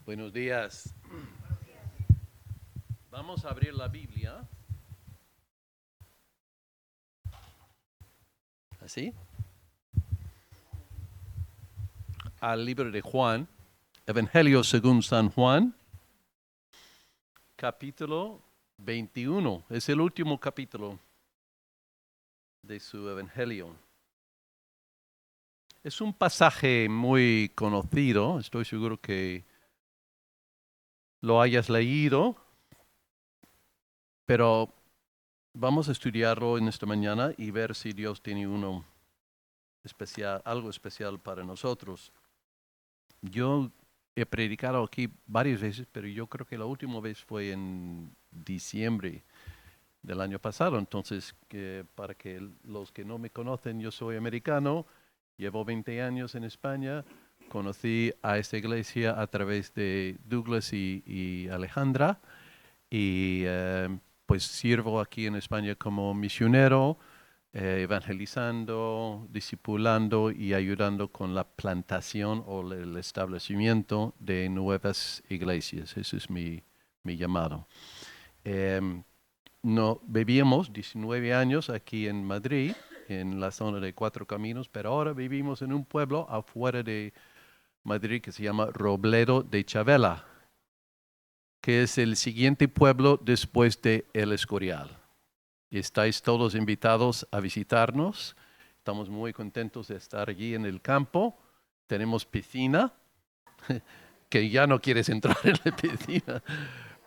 Buenos días. Vamos a abrir la Biblia. ¿Así? Al libro de Juan, Evangelio según San Juan, capítulo 21. Es el último capítulo de su Evangelio. Es un pasaje muy conocido, estoy seguro que lo hayas leído, pero vamos a estudiarlo en esta mañana y ver si Dios tiene algo especial para nosotros. Yo he predicado aquí varias veces, pero yo creo que la última vez fue en diciembre del año pasado. Entonces, para que los que no me conocen, yo soy americano, llevo 20 años en España, conocí a esta iglesia a través de Douglas y Alejandra, y pues sirvo aquí en España como misionero, evangelizando, discipulando y ayudando con la plantación o el establecimiento de nuevas iglesias. Ese es mi llamado. Vivíamos 19 años aquí en Madrid, en la zona de Cuatro Caminos, pero ahora vivimos en un pueblo afuera de Madrid que se llama Robledo de Chavela, que es el siguiente pueblo después de El Escorial. Estáis todos invitados a visitarnos. Estamos muy contentos de estar allí en el campo. Tenemos piscina, que ya no quieres entrar en la piscina.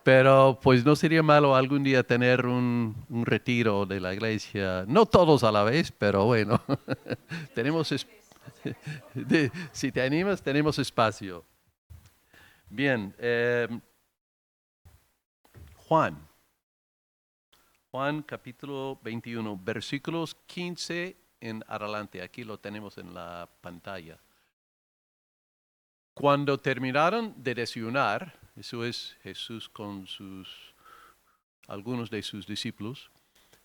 Pero pues no sería malo algún día tener un retiro de la iglesia. No todos a la vez, pero bueno. tenemos si te animas, tenemos espacio. Bien. Juan capítulo 21, versículos 15 en adelante. Aquí lo tenemos en la pantalla. Cuando terminaron de desayunar, eso es Jesús con algunos de sus discípulos,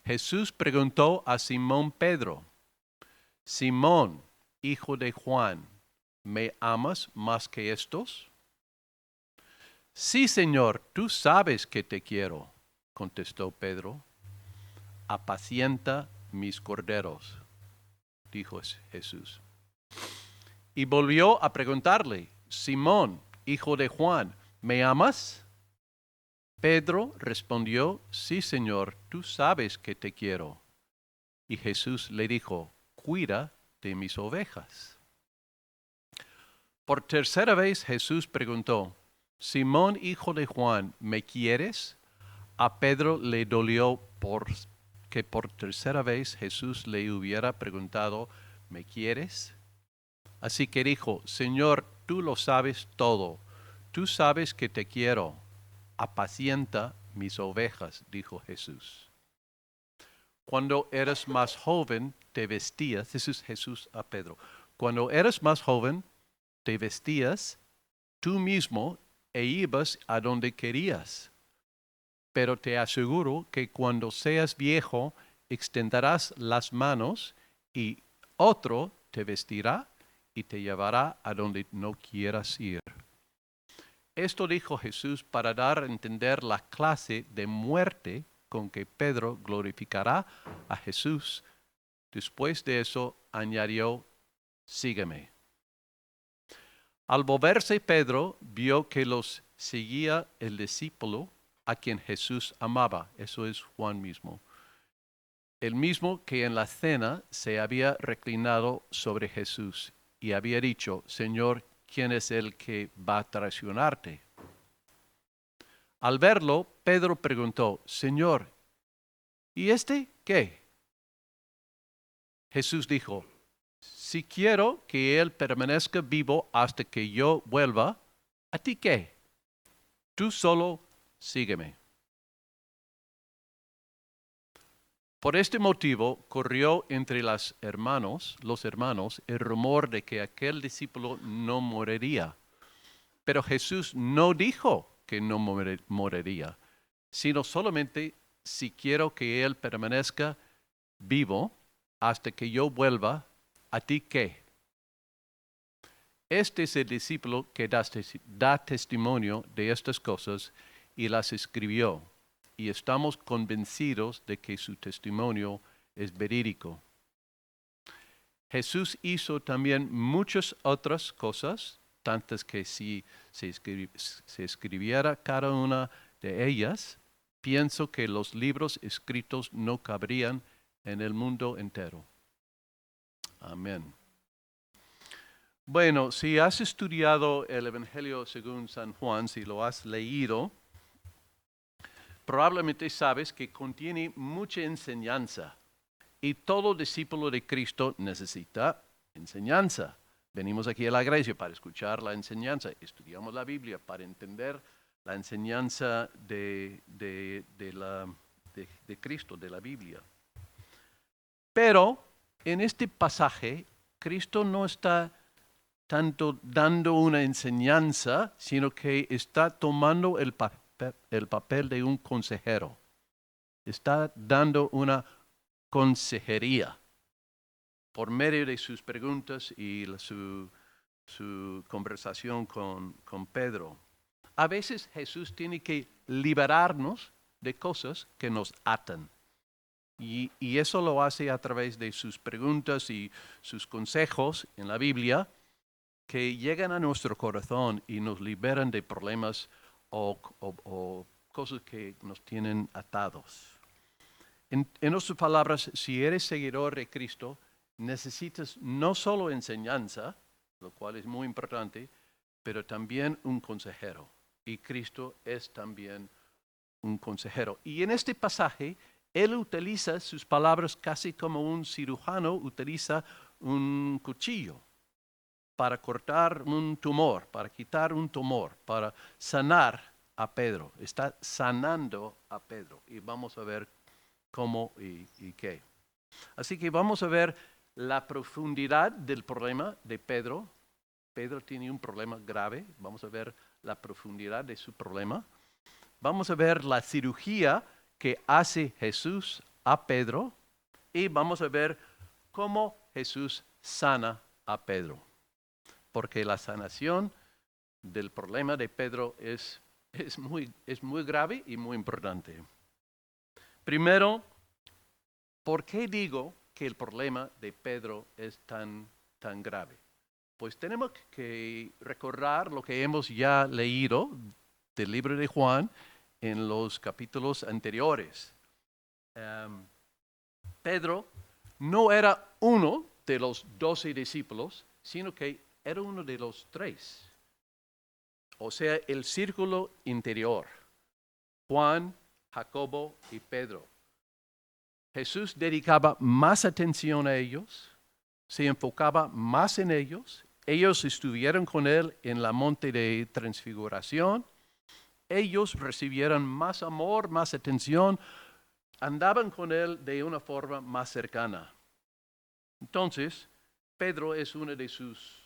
Jesús preguntó a Simón Pedro: Simón, hijo de Juan, ¿me amas más que estos? Sí, Señor, tú sabes que te quiero, contestó Pedro. Apacienta mis corderos, dijo Jesús. Y volvió a preguntarle: Simón, hijo de Juan, ¿me amas? Pedro respondió: Sí, Señor, tú sabes que te quiero. Y Jesús le dijo: Cuida de mis ovejas. Por tercera vez Jesús preguntó: Simón, hijo de Juan, ¿me quieres? A Pedro le dolió que por tercera vez Jesús le hubiera preguntado: ¿me quieres? Así que dijo: Señor, tú lo sabes todo. Tú sabes que te quiero. Apacienta mis ovejas, dijo Jesús. Cuando eras más joven, te vestías, eso es Jesús a Pedro, cuando eras más joven, te vestías tú mismo e ibas a donde querías. Pero te aseguro que cuando seas viejo, extenderás las manos y otro te vestirá y te llevará a donde no quieras ir. Esto dijo Jesús para dar a entender la clase de muerte con que Pedro glorificará a Jesús. Después de eso añadió: sígueme. Al volverse Pedro vio que los seguía el discípulo a quien Jesús amaba. Eso es Juan mismo. El mismo que en la cena se había reclinado sobre Jesús y había dicho: Señor, ¿quién es el que va a traicionarte? Al verlo, Pedro preguntó: Señor, ¿y este qué? Jesús dijo: si quiero que él permanezca vivo hasta que yo vuelva, ¿a ti qué? Tú solo sígueme. Por este motivo corrió entre los hermanos, el rumor de que aquel discípulo no moriría. Pero Jesús no dijo que no moriría, sino solamente: si quiero que él permanezca vivo hasta que yo vuelva, ¿a ti qué? Este es el discípulo que da testimonio de estas cosas y las escribió, y estamos convencidos de que su testimonio es verídico. Jesús hizo también muchas otras cosas, tantas que si se escribiera cada una de ellas, pienso que los libros escritos no cabrían en el mundo entero. Amén. Bueno, si has estudiado el Evangelio según San Juan, si lo has leído, probablemente sabes que contiene mucha enseñanza. Y todo discípulo de Cristo necesita enseñanza. Venimos aquí a la iglesia para escuchar la enseñanza. Estudiamos la Biblia para entender la enseñanza de Cristo, de la Biblia. Pero en este pasaje, Cristo no está tanto dando una enseñanza, sino que está tomando el papel de un consejero. Está dando una consejería por medio de sus preguntas y su conversación con Pedro. A veces Jesús tiene que liberarnos de cosas que nos atan. Y eso lo hace a través de sus preguntas y sus consejos en la Biblia que llegan a nuestro corazón y nos liberan de problemas o cosas que nos tienen atados. En otras palabras, si eres seguidor de Cristo, necesitas no solo enseñanza, lo cual es muy importante, pero también un consejero. Y Cristo es también un consejero. Y en este pasaje, Él utiliza sus palabras casi como un cirujano utiliza un cuchillo para cortar un tumor, para quitar un tumor, para sanar a Pedro. Está sanando a Pedro. Y vamos a ver cómo y qué. Así que vamos a ver la profundidad del problema de Pedro. Pedro tiene un problema grave. Vamos a ver la profundidad de su problema. Vamos a ver la cirugía que hace Jesús a Pedro. Y vamos a ver cómo Jesús sana a Pedro. Porque la sanación del problema de Pedro es muy grave y muy importante. Primero, ¿por qué digo que el problema de Pedro es tan grave? Pues tenemos que recordar lo que hemos ya leído del libro de Juan en los capítulos anteriores. Pedro no era uno de los 12 discípulos, sino que era uno de los 3. O sea, el círculo interior. Juan, Jacobo y Pedro. Jesús dedicaba más atención a ellos, se enfocaba más en ellos. Ellos estuvieron con Él en la monte de transfiguración. Ellos recibieron más amor, más atención. Andaban con Él de una forma más cercana. Entonces, Pedro es uno de sus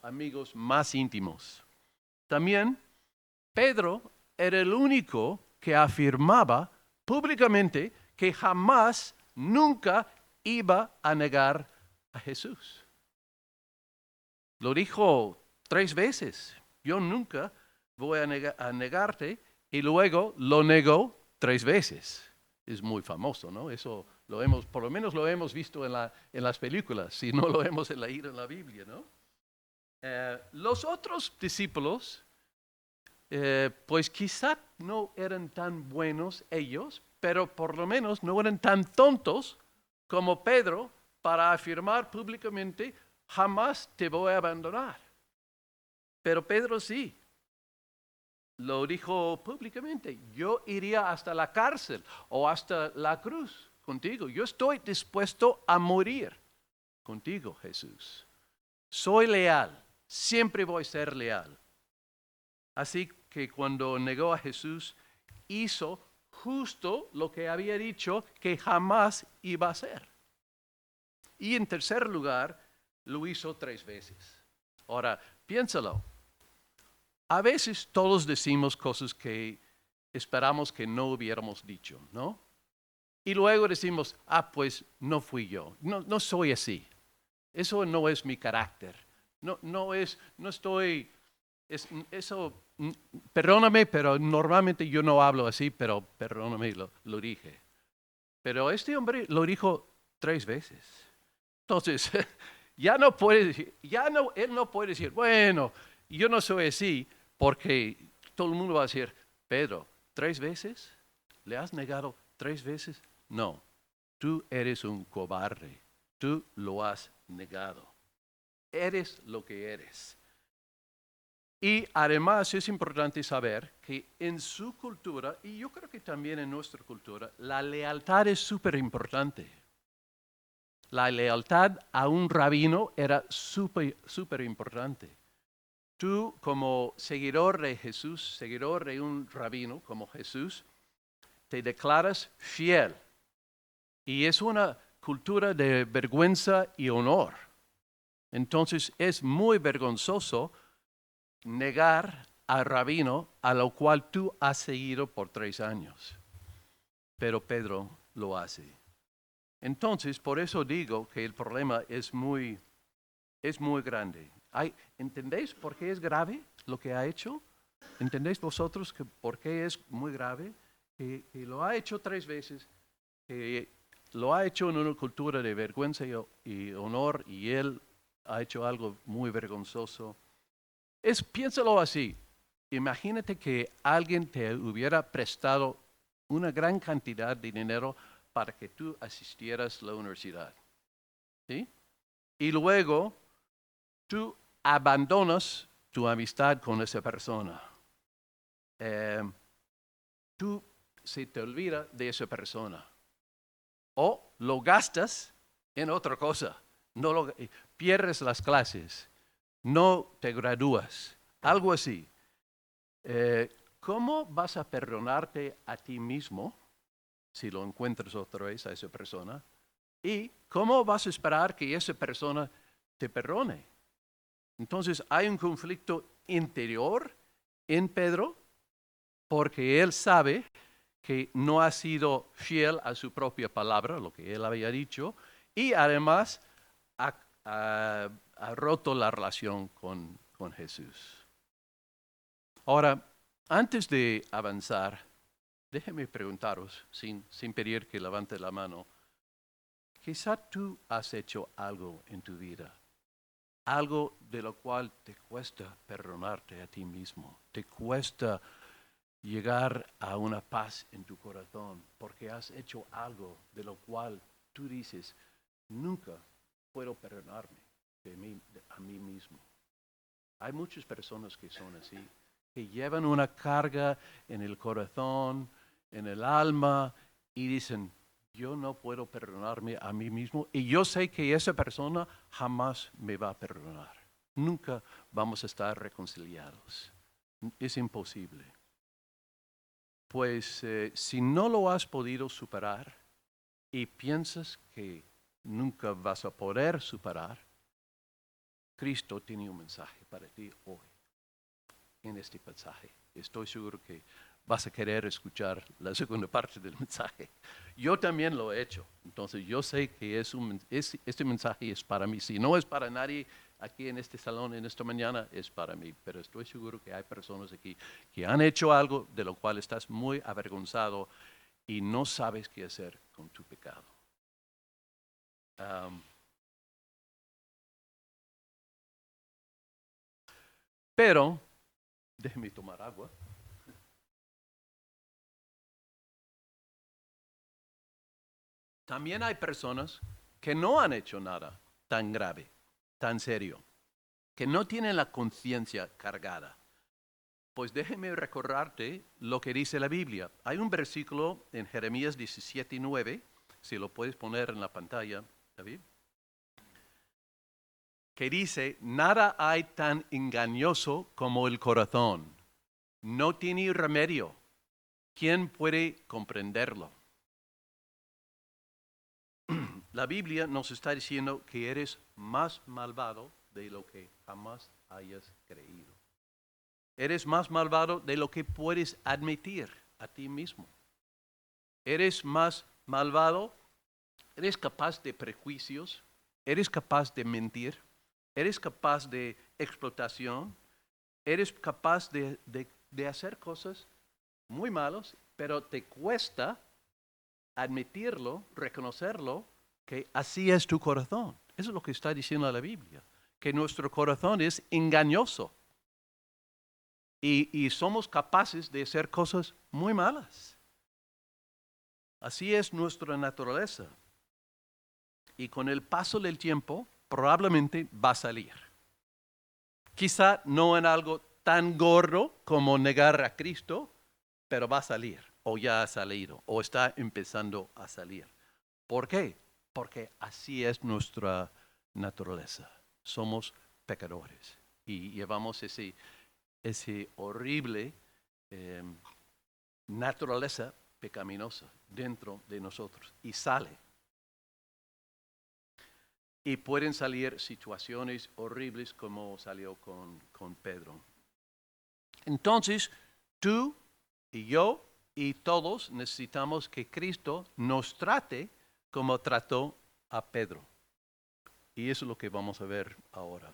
amigos más íntimos. También, Pedro era el único que afirmaba públicamente que jamás, nunca iba a negar a Jesús. Lo dijo 3 veces. Yo nunca voy a negarte. Y luego lo negó 3 veces. Es muy famoso, ¿no? Eso por lo menos lo hemos visto en las películas, si no lo hemos leído en la Biblia, ¿no? Los otros discípulos, pues quizá no eran tan buenos ellos, pero por lo menos no eran tan tontos como Pedro para afirmar públicamente, jamás te voy a abandonar. Pero Pedro sí, lo dijo públicamente, yo iría hasta la cárcel o hasta la cruz contigo. Yo estoy dispuesto a morir contigo, Jesús. Soy leal, siempre voy a ser leal. Así que cuando negó a Jesús, hizo justo lo que había dicho que jamás iba a hacer. Y en tercer lugar, lo hizo 3 veces. Ahora, piénsalo. A veces todos decimos cosas que esperamos que no hubiéramos dicho, ¿no? Y luego decimos, pues no fui yo, no soy así. Eso no es mi carácter. No estoy, eso, perdóname, pero normalmente yo no hablo así, pero perdóname, lo dije. Pero este hombre lo dijo 3 veces. Entonces, ya no puede decir, él no puede decir, bueno, yo no soy así, porque todo el mundo va a decir, Pedro, 3 veces, ¿le has negado 3 veces? No, tú eres un cobarde, tú lo has negado, eres lo que eres. Y además es importante saber que en su cultura, y yo creo que también en nuestra cultura, la lealtad es súper importante. La lealtad a un rabino era súper importante. Tú como seguidor de Jesús, seguidor de un rabino como Jesús, te declaras fiel. Y es una cultura de vergüenza y honor. Entonces es muy vergonzoso negar al rabino a lo cual tú has seguido por 3 años. Pero Pedro lo hace. Entonces, por eso digo que el problema es muy grande. ¿Entendéis por qué es grave lo que ha hecho? ¿Entendéis vosotros por qué es muy grave? Que lo ha hecho 3 veces, que lo ha hecho en una cultura de vergüenza y honor, y él ha hecho algo muy vergonzoso. Piénsalo así. Imagínate que alguien te hubiera prestado una gran cantidad de dinero para que tú asistieras a la universidad. ¿Sí? Y luego tú abandonas tu amistad con esa persona. Tú se te olvida de esa persona. O lo gastas en otra cosa. Pierdes las clases. No te gradúas. Algo así. ¿Cómo vas a perdonarte a ti mismo si lo encuentras otra vez a esa persona? ¿Y cómo vas a esperar que esa persona te perdone? Entonces hay un conflicto interior en Pedro porque él sabe que no ha sido fiel a su propia palabra, lo que él había dicho, y además ha roto la relación con Jesús. Ahora, antes de avanzar, déjenme preguntaros, sin pedir que levante la mano, quizá tú has hecho algo en tu vida, algo de lo cual te cuesta perdonarte a ti mismo, te cuesta llegar a una paz en tu corazón, porque has hecho algo de lo cual tú dices, nunca puedo perdonarme a mí mismo. Hay muchas personas que son así, que llevan una carga en el corazón, en el alma, y dicen, yo no puedo perdonarme a mí mismo, y yo sé que esa persona jamás me va a perdonar. Nunca vamos a estar reconciliados. Es imposible. Pues si no lo has podido superar y piensas que nunca vas a poder superar, Cristo tiene un mensaje para ti hoy, en este pasaje. Estoy seguro que vas a querer escuchar la segunda parte del mensaje. Yo también lo he hecho, entonces yo sé que este mensaje es para mí. Si no es para nadie aquí en este salón en esta mañana, es para mí, pero estoy seguro que hay personas aquí que han hecho algo de lo cual estás muy avergonzado y no sabes qué hacer con tu pecado. Pero, déjeme tomar agua. También hay personas que no han hecho nada tan grave, tan serio, que no tienen la conciencia cargada. Pues déjeme recordarte lo que dice la Biblia. Hay un versículo en Jeremías 17:9, si lo puedes poner en la pantalla, David, que dice, nada hay tan engañoso como el corazón. No tiene remedio. ¿Quién puede comprenderlo? La Biblia nos está diciendo que eres más malvado de lo que jamás hayas creído. Eres más malvado de lo que puedes admitir a ti mismo. Eres más malvado, eres capaz de prejuicios, eres capaz de mentir, eres capaz de explotación, eres capaz de hacer cosas muy malas, pero te cuesta admitirlo, reconocerlo, que así es tu corazón. Eso es lo que está diciendo la Biblia, que nuestro corazón es engañoso y somos capaces de hacer cosas muy malas. Así es nuestra naturaleza. Y con el paso del tiempo, probablemente va a salir. Quizá no en algo tan gordo como negar a Cristo, pero va a salir, o ya ha salido, o está empezando a salir. ¿Por qué? Porque así es nuestra naturaleza. Somos pecadores y llevamos ese horrible naturaleza pecaminosa dentro de nosotros y sale. Y pueden salir situaciones horribles como salió con Pedro. Entonces, tú y yo y todos necesitamos que Cristo nos trate como trató a Pedro. Y eso es lo que vamos a ver ahora.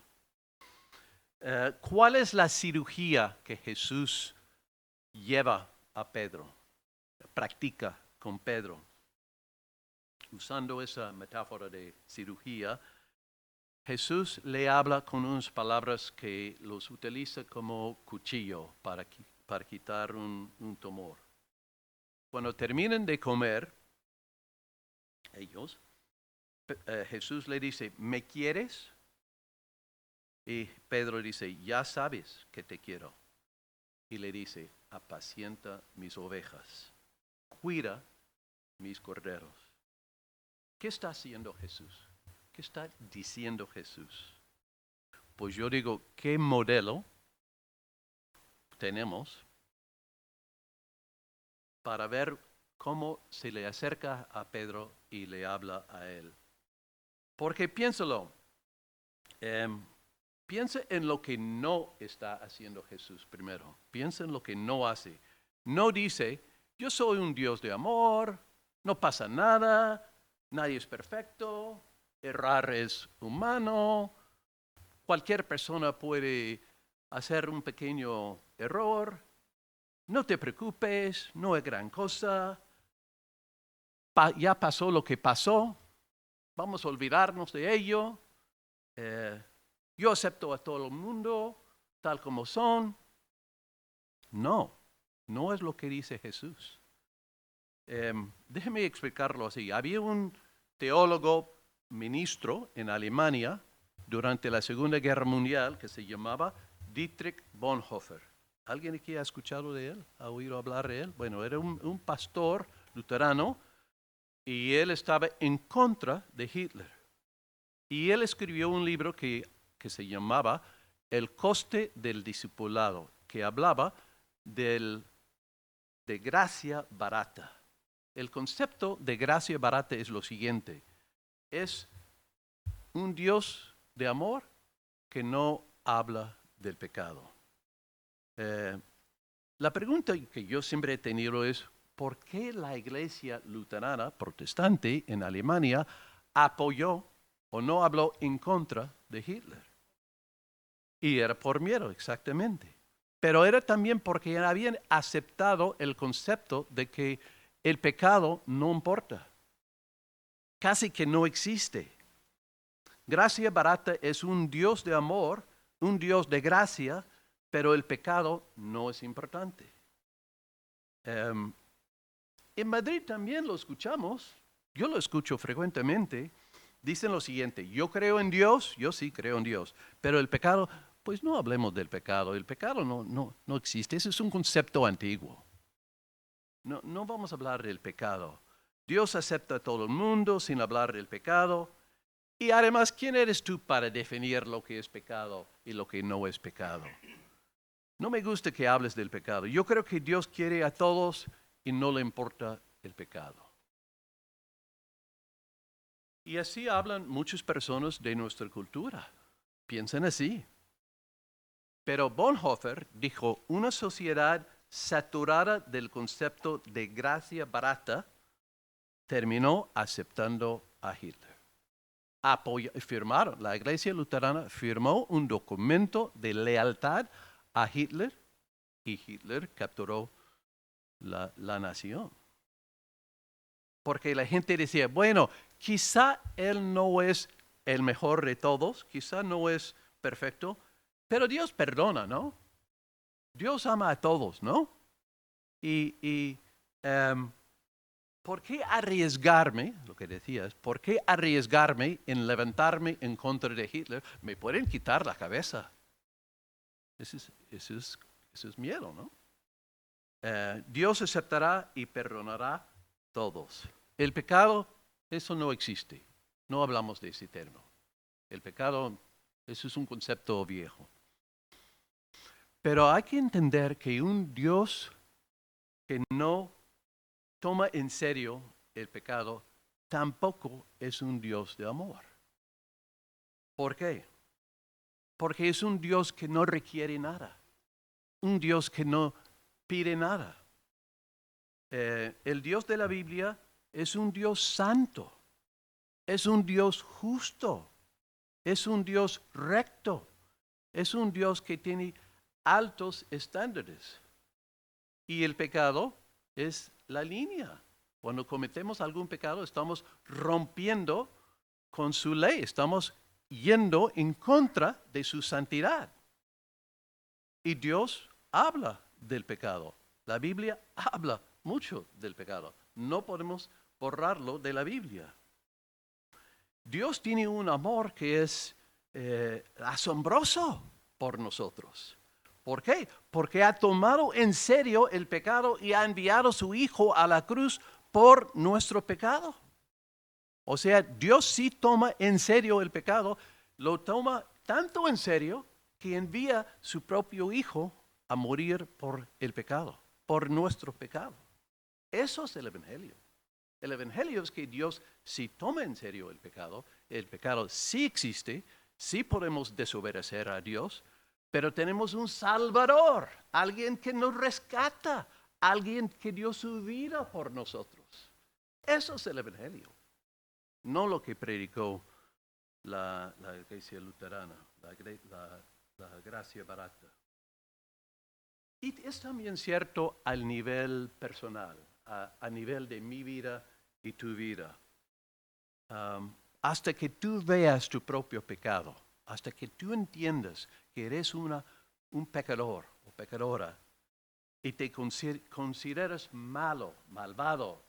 ¿Cuál es la cirugía que Jesús lleva a Pedro? Practica con Pedro. Usando esa metáfora de cirugía, Jesús le habla con unas palabras que los utiliza como cuchillo para quitar un tumor. Cuando terminen de comer, ellos, Jesús le dice, ¿me quieres? Y Pedro dice, ya sabes que te quiero. Y le dice, apacienta mis ovejas, cuida mis corderos. ¿Qué está haciendo Jesús? ¿Qué está diciendo Jesús? Pues yo digo, ¿qué modelo tenemos para ver cómo se le acerca a Pedro y le habla a él? Porque piénsalo, piensa en lo que no está haciendo Jesús primero. Piensa en lo que no hace. No dice, yo soy un Dios de amor, no pasa nada, nadie es perfecto, errar es humano, cualquier persona puede hacer un pequeño error, no te preocupes, no es gran cosa, ya pasó lo que pasó, vamos a olvidarnos de ello. Yo acepto a todo el mundo tal como son. No, no es lo que dice Jesús. Déjeme explicarlo así. Había un teólogo ministro en Alemania durante la Segunda Guerra Mundial que se llamaba Dietrich Bonhoeffer. ¿Alguien aquí ha escuchado de él? ¿Ha oído hablar de él? Bueno, era un pastor luterano y él estaba en contra de Hitler. Y él escribió un libro que se llamaba El coste del discipulado, que hablaba de gracia barata. El concepto de gracia barata es lo siguiente: es un Dios de amor que no habla del pecado. La pregunta que yo siempre he tenido es, ¿por qué la iglesia luterana protestante en Alemania apoyó o no habló en contra de Hitler? Y era por miedo, exactamente. Pero era también porque habían aceptado el concepto de que el pecado no importa. Casi que no existe. Gracia barata es un Dios de amor, un Dios de gracia, pero el pecado no es importante. En Madrid también lo escuchamos, yo lo escucho frecuentemente. Dicen lo siguiente: yo creo en Dios, yo sí creo en Dios, pero el pecado, pues no hablemos del pecado, el pecado no existe, ese es un concepto antiguo. No vamos a hablar del pecado. Dios acepta a todo el mundo sin hablar del pecado. Y además, ¿quién eres tú para definir lo que es pecado y lo que no es pecado? No me gusta que hables del pecado. Yo creo que Dios quiere a todos y no le importa el pecado. Y así hablan muchas personas de nuestra cultura. Piensan así. Pero Bonhoeffer dijo, una sociedad saturada del concepto de gracia barata terminó aceptando a Hitler. firmaron, la Iglesia Luterana firmó un documento de lealtad a Hitler y Hitler capturó la nación. Porque la gente decía, bueno, quizá él no es el mejor de todos, quizá no es perfecto, pero Dios perdona, ¿no? Dios ama a todos, ¿no? Y ¿por qué arriesgarme, lo que decías, por qué arriesgarme en levantarme en contra de Hitler? Me pueden quitar la cabeza. Eso es miedo, ¿no? Dios aceptará y perdonará todos. El pecado, eso no existe. No hablamos de ese término. El pecado, eso es un concepto viejo. Pero hay que entender que un Dios que no toma en serio el pecado, tampoco es un Dios de amor. ¿Por qué? Porque es un Dios que no requiere nada. Un Dios que no pide nada. El Dios de la Biblia es un Dios santo. Es un Dios justo. Es un Dios recto. Es un Dios que tiene altos estándares. Y el pecado es la línea. Cuando cometemos algún pecado, estamos rompiendo con su ley. Estamos yendo en contra de su santidad. Y Dios habla del pecado. La Biblia habla mucho del pecado. No podemos borrarlo de la Biblia. Dios tiene un amor que es asombroso por nosotros. ¿Por qué? Porque ha tomado en serio el pecado y ha enviado a su Hijo a la cruz por nuestro pecado. O sea, Dios sí toma en serio el pecado, lo toma tanto en serio que envía su propio Hijo a morir por el pecado, por nuestro pecado. Eso es el Evangelio. El Evangelio es que Dios sí toma en serio el pecado sí existe, sí podemos desobedecer a Dios, pero tenemos un Salvador, alguien que nos rescata, alguien que dio su vida por nosotros. Eso es el Evangelio, no lo que predicó la Iglesia Luterana, la gracia barata. Y es también cierto al nivel personal, a nivel de mi vida y tu vida. Hasta que tú veas tu propio pecado, hasta que tú entiendas que eres un pecador o pecadora y te consideras malo, malvado,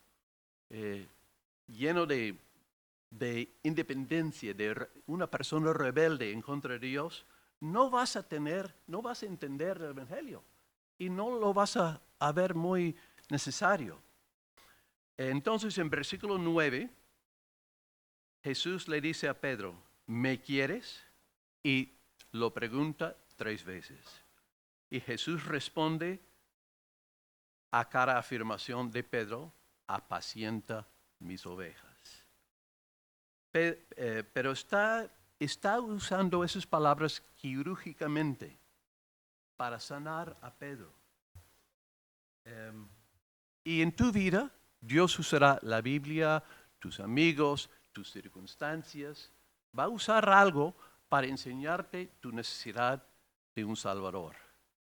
lleno de independencia, de una persona rebelde en contra de Dios, no vas a entender el Evangelio y no lo vas a ver muy necesario. Entonces, en versículo 9, Jesús le dice a Pedro, ¿me quieres? Y lo pregunta 3 veces. Y Jesús responde a cada afirmación de Pedro, apacienta mis ovejas. Pero está usando esas palabras quirúrgicamente para sanar a Pedro. Y en tu vida, Dios usará la Biblia, tus amigos, tus circunstancias. Va a usar algo para enseñarte tu necesidad de un Salvador,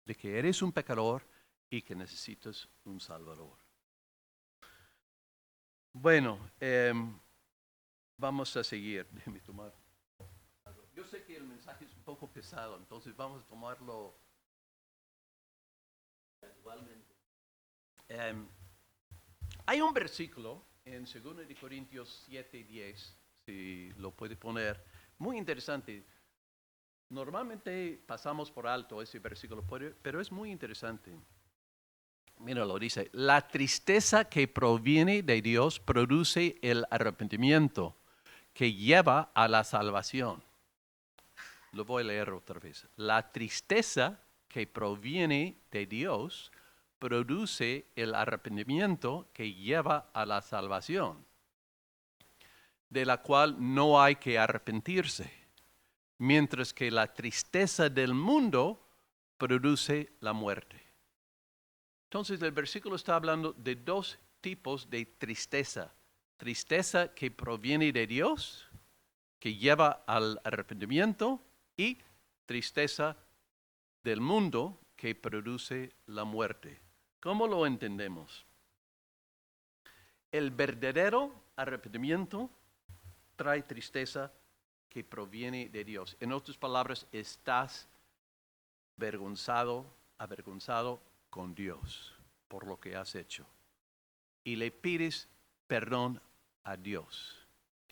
de que eres un pecador y que necesitas un Salvador. Bueno, vamos a seguir. Déjeme tomar. Yo sé que el mensaje es un poco pesado, entonces vamos a tomarlo igualmente. Hay un versículo en 2 Corintios 7:10, si lo puede poner, muy interesante. Normalmente pasamos por alto ese versículo, pero es muy interesante. Mira, lo dice, la tristeza que proviene de Dios produce el arrepentimiento que lleva a la salvación. Lo voy a leer otra vez. La tristeza que proviene de Dios produce el arrepentimiento que lleva a la salvación, de la cual no hay que arrepentirse, mientras que la tristeza del mundo produce la muerte. Entonces el versículo está hablando de 2 tipos de tristeza. Tristeza que proviene de Dios, que lleva al arrepentimiento, y tristeza del mundo que produce la muerte. ¿Cómo lo entendemos? El verdadero arrepentimiento trae tristeza que proviene de Dios. En otras palabras, estás avergonzado con Dios por lo que has hecho. Y le pides perdón a Dios,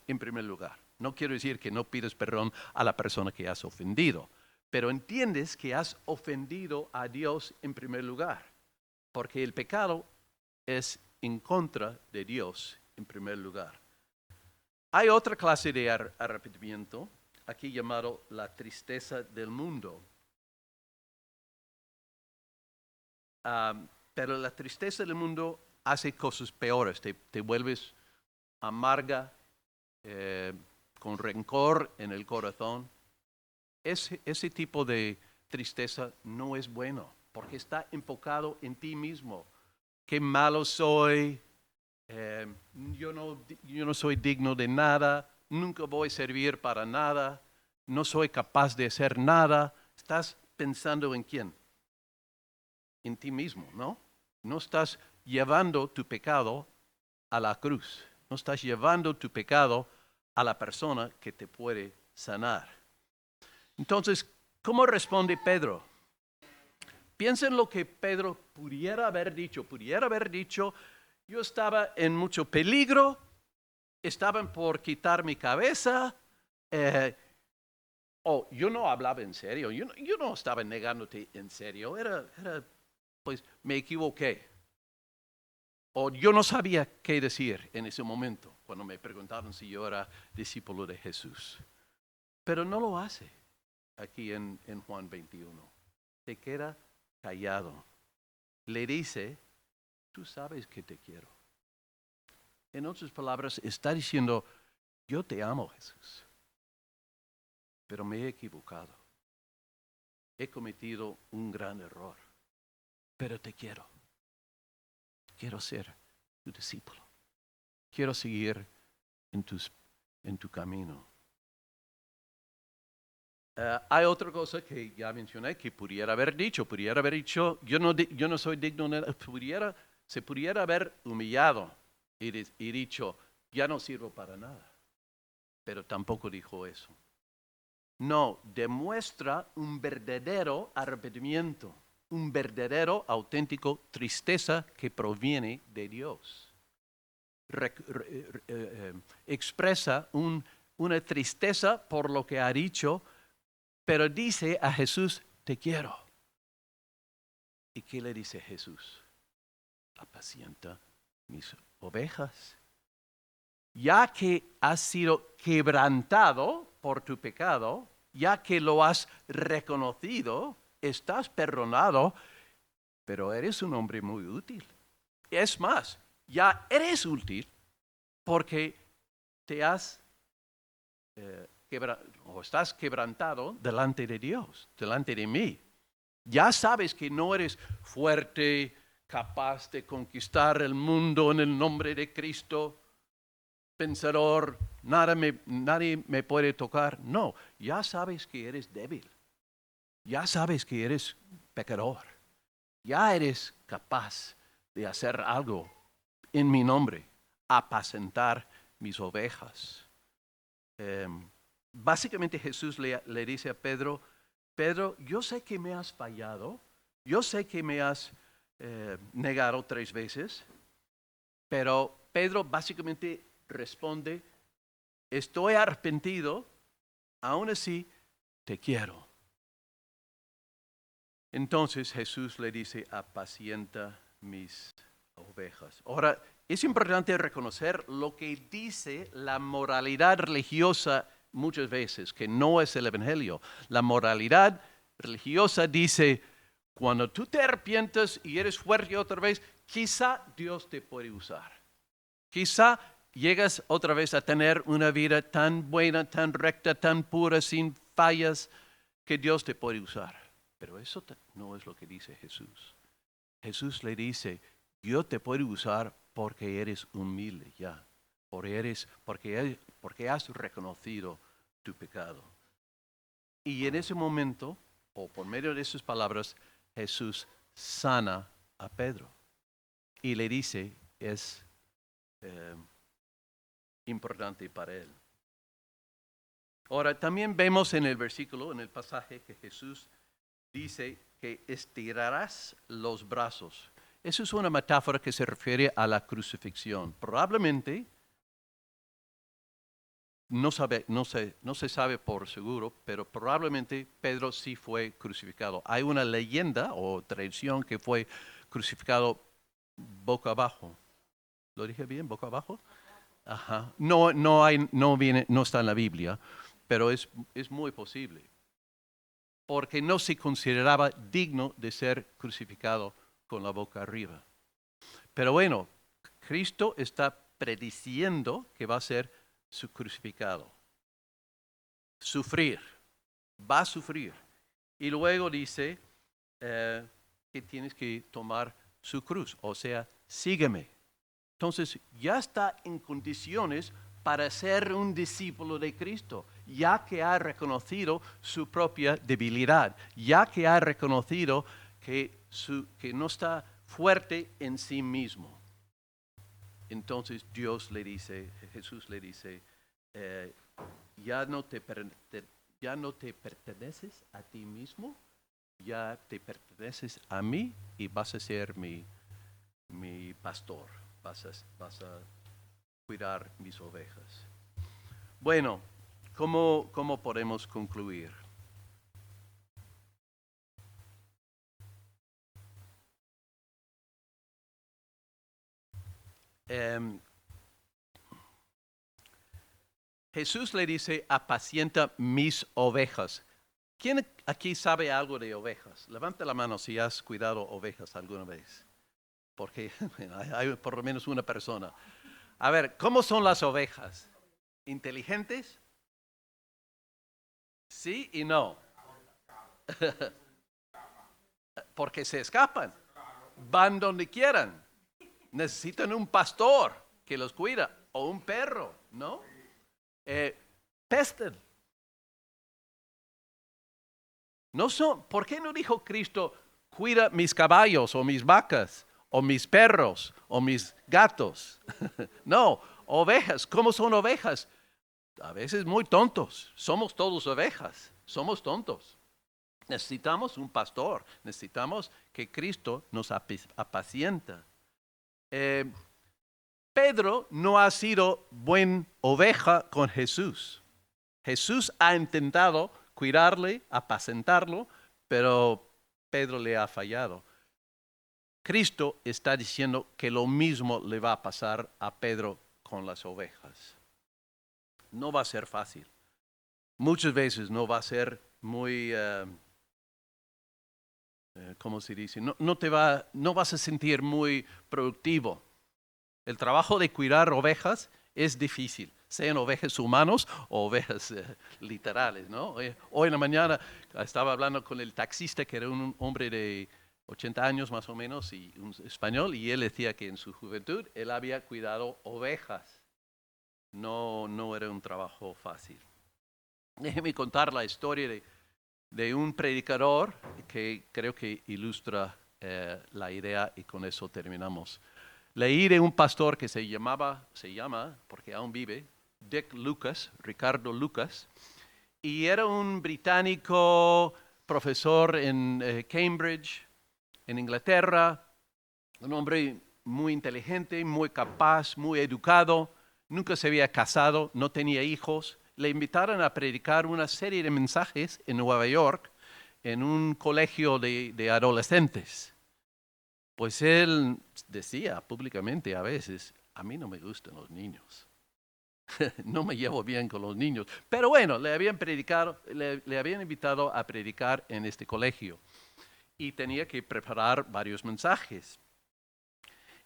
en primer lugar. No quiero decir que no pides perdón a la persona que has ofendido, pero entiendes que has ofendido a Dios en primer lugar, porque el pecado es en contra de Dios en primer lugar. Hay otra clase de arrepentimiento, aquí llamado la tristeza del mundo. Pero la tristeza del mundo hace cosas peores, te vuelves amarga, con rencor en el corazón. Ese tipo de tristeza no es bueno, porque está enfocado en ti mismo. Qué malo soy, yo no soy digno de nada, nunca voy a servir para nada, no soy capaz de hacer nada. Estás pensando en quién, en ti mismo, ¿no? No estás llevando tu pecado a la cruz, no estás llevando tu pecado a la persona que te puede sanar. Entonces, ¿cómo responde Pedro? Piensa en lo que Pedro pudiera haber dicho. Pudiera haber dicho, yo estaba en mucho peligro, estaban por quitar mi cabeza, yo no hablaba en serio, yo no estaba negándote en serio, pues me equivoqué. O yo no sabía qué decir en ese momento, cuando me preguntaron si yo era discípulo de Jesús. Pero no lo hace aquí en Juan 21. Se queda callado. Le dice, tú sabes que te quiero. En otras palabras, está diciendo, yo te amo, Jesús, pero me he equivocado. He cometido un gran error, pero te quiero. Quiero ser tu discípulo. Quiero seguir en tu camino. Hay otra cosa que ya mencioné que pudiera haber dicho, yo no soy digno de nada. Se pudiera haber humillado y dicho, ya no sirvo para nada. Pero tampoco dijo eso. No, demuestra un verdadero arrepentimiento, un verdadero, auténtico tristeza que proviene de Dios. Expresa una tristeza por lo que ha dicho, pero dice a Jesús, te quiero. ¿Y qué le dice Jesús? Apacienta mis ovejas. Ya que has sido quebrantado por tu pecado, ya que lo has reconocido, estás perdonado, pero eres un hombre muy útil. Es más, ya eres útil porque te has estás quebrantado delante de Dios, delante de mí. Ya sabes que no eres fuerte, capaz de conquistar el mundo en el nombre de Cristo, pensador, nadie me puede tocar. No, ya sabes que eres débil. Ya sabes que eres pecador. Ya eres capaz de hacer algo en mi nombre, apacentar mis ovejas. Básicamente Jesús le dice a Pedro, yo sé que me has fallado, yo sé que me has negado 3 veces, pero Pedro básicamente responde, estoy arrepentido, aún así te quiero. Entonces Jesús le dice, apacienta mis ovejas. Ahora, es importante reconocer lo que dice la moralidad religiosa muchas veces, que no es el Evangelio. La moralidad religiosa dice, cuando tú te arrepientes y eres fuerte otra vez, quizá Dios te puede usar. Quizá llegas otra vez a tener una vida tan buena, tan recta, tan pura, sin fallas, que Dios te puede usar. Pero eso no es lo que dice Jesús. Jesús le dice, yo te puedo usar porque eres humilde ya, porque has reconocido tu pecado. Y en ese momento, o por medio de esas palabras, Jesús sana a Pedro. Y le dice, es importante para él. Ahora, también vemos en el versículo, en el pasaje, que Jesús dice que estirarás los brazos. Eso es una metáfora que se refiere a la crucifixión. Probablemente, no se sabe por seguro, pero probablemente Pedro sí fue crucificado. Hay una leyenda o tradición que fue crucificado boca abajo. ¿Lo dije bien? ¿Boca abajo? Ajá. No está en la Biblia, pero es muy posible. Porque no se consideraba digno de ser crucificado con la boca arriba. Pero bueno, Cristo está prediciendo que va a ser su crucificado. Sufrir. Va a sufrir. Y luego dice que tienes que tomar su cruz, o sea, sígueme. Entonces ya está en condiciones para ser un discípulo de Cristo, ya que ha reconocido su propia debilidad, ya que ha reconocido que no está fuerte en sí mismo. Entonces Jesús le dice, ya no te perteneces a ti mismo, ya te perteneces a mí y vas a ser mi pastor, vas a cuidar mis ovejas. Bueno, ¿cómo podemos concluir? Jesús le dice, apacienta mis ovejas. ¿Quién aquí sabe algo de ovejas? Levanta la mano si has cuidado ovejas alguna vez. Porque hay por lo menos una persona. A ver, ¿cómo son las ovejas? ¿Inteligentes? Sí y no. Porque se escapan. Van donde quieran. Necesitan un pastor que los cuida o un perro, ¿no? Pesten. ¿Por qué no dijo Cristo, cuida mis caballos o mis vacas o mis perros o mis gatos? No, ovejas. ¿Cómo son ovejas? A veces muy tontos. Somos todos ovejas. Somos tontos. Necesitamos un pastor. Necesitamos que Cristo nos apacienta. Pedro no ha sido buen oveja con Jesús. Jesús ha intentado cuidarle, apacentarlo, pero Pedro le ha fallado. Cristo está diciendo que lo mismo le va a pasar a Pedro con las ovejas. No va a ser fácil. Muchas veces no va a ser muy, ¿cómo se dice? No vas a sentir muy productivo. El trabajo de cuidar ovejas es difícil, sean ovejas humanos o ovejas literales, ¿no? Hoy en la mañana estaba hablando con el taxista, que era un hombre de 80 años más o menos, y un español, y él decía que en su juventud él había cuidado ovejas. No era un trabajo fácil. Déjeme contar la historia de un predicador que creo que ilustra la idea, y con eso terminamos. Leí de un pastor que se llama, porque aún vive, Ricardo Lucas, y era un británico profesor en Cambridge, en Inglaterra, un hombre muy inteligente, muy capaz, muy educado, nunca se había casado, no tenía hijos. Le invitaron a predicar una serie de mensajes en Nueva York, en un colegio de adolescentes. Pues él decía públicamente a veces, a mí no me gustan los niños. No me llevo bien con los niños. Pero bueno, le habían invitado a predicar en este colegio y tenía que preparar varios mensajes.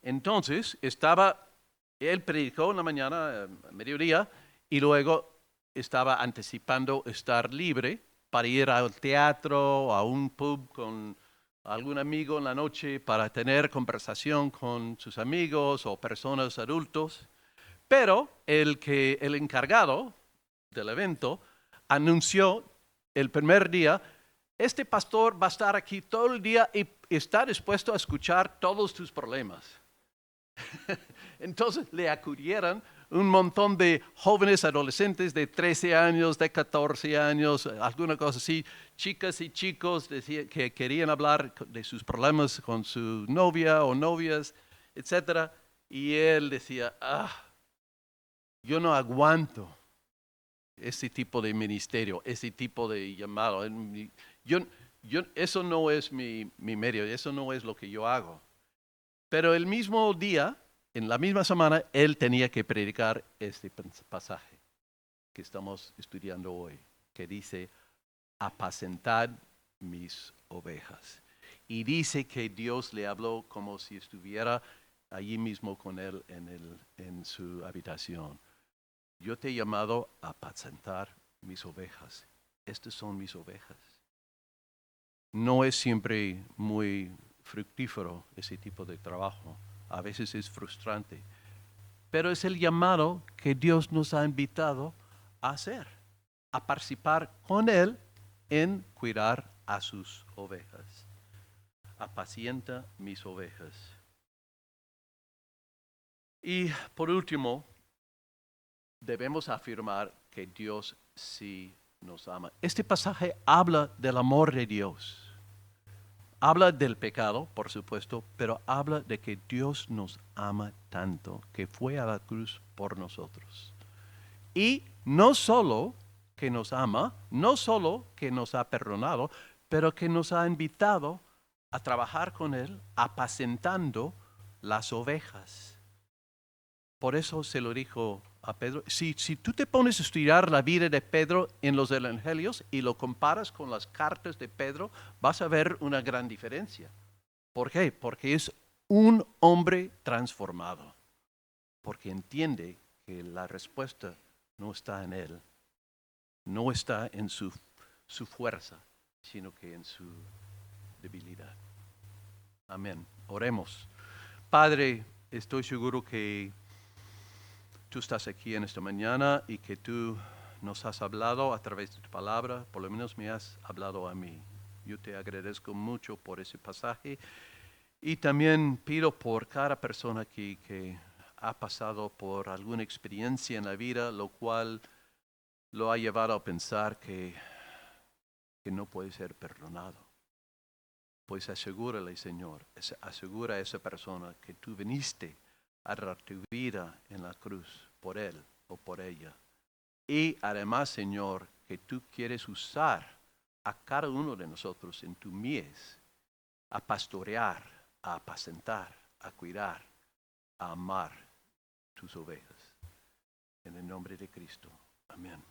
Entonces, él predicó en la mañana, a mediodía, y luego estaba anticipando estar libre para ir al teatro, a un pub con algún amigo en la noche para tener conversación con sus amigos o personas adultos. Pero el encargado del evento anunció el primer día, este pastor va a estar aquí todo el día y está dispuesto a escuchar todos tus problemas. Entonces le acudieron un montón de jóvenes adolescentes de 13 años, de 14 años, alguna cosa así, chicas y chicos que querían hablar de sus problemas con su novia o novias, etc. Y él decía, yo no aguanto ese tipo de ministerio, ese tipo de llamado. Eso no es mi medio, eso no es lo que yo hago. Pero el mismo día, en la misma semana, él tenía que predicar este pasaje que estamos estudiando hoy, que dice, apacentad mis ovejas. Y dice que Dios le habló como si estuviera allí mismo con él en su habitación. Yo te he llamado a apacentar mis ovejas. Estas son mis ovejas. No es siempre muy fructífero ese tipo de trabajo. A veces es frustrante. Pero es el llamado que Dios nos ha invitado a hacer, a participar con Él en cuidar a sus ovejas. Apacienta mis ovejas. Y por último, debemos afirmar que Dios sí nos ama. Este pasaje habla del amor de Dios. Habla del pecado, por supuesto, pero habla de que Dios nos ama tanto que fue a la cruz por nosotros. Y no solo que nos ama, no solo que nos ha perdonado, pero que nos ha invitado a trabajar con Él, apacentando las ovejas. Por eso se lo dijo a Pedro. Si tú te pones a estudiar la vida de Pedro en los evangelios y lo comparas con las cartas de Pedro, vas a ver una gran diferencia. ¿Por qué? Porque es un hombre transformado. Porque entiende que la respuesta no está en él, no está en su fuerza, sino que en su debilidad. Amén. Oremos. Padre, estoy seguro que tú estás aquí en esta mañana y que tú nos has hablado a través de tu palabra, por lo menos me has hablado a mí. Yo te agradezco mucho por ese pasaje y también pido por cada persona aquí que ha pasado por alguna experiencia en la vida, lo cual lo ha llevado a pensar que no puede ser perdonado. Pues asegúrale, Señor, asegura a esa persona que tú viniste a dar tu vida en la cruz por él o por ella. Y además, Señor, que tú quieres usar a cada uno de nosotros en tu mies a pastorear, a apacentar, a cuidar, a amar tus ovejas. En el nombre de Cristo. Amén.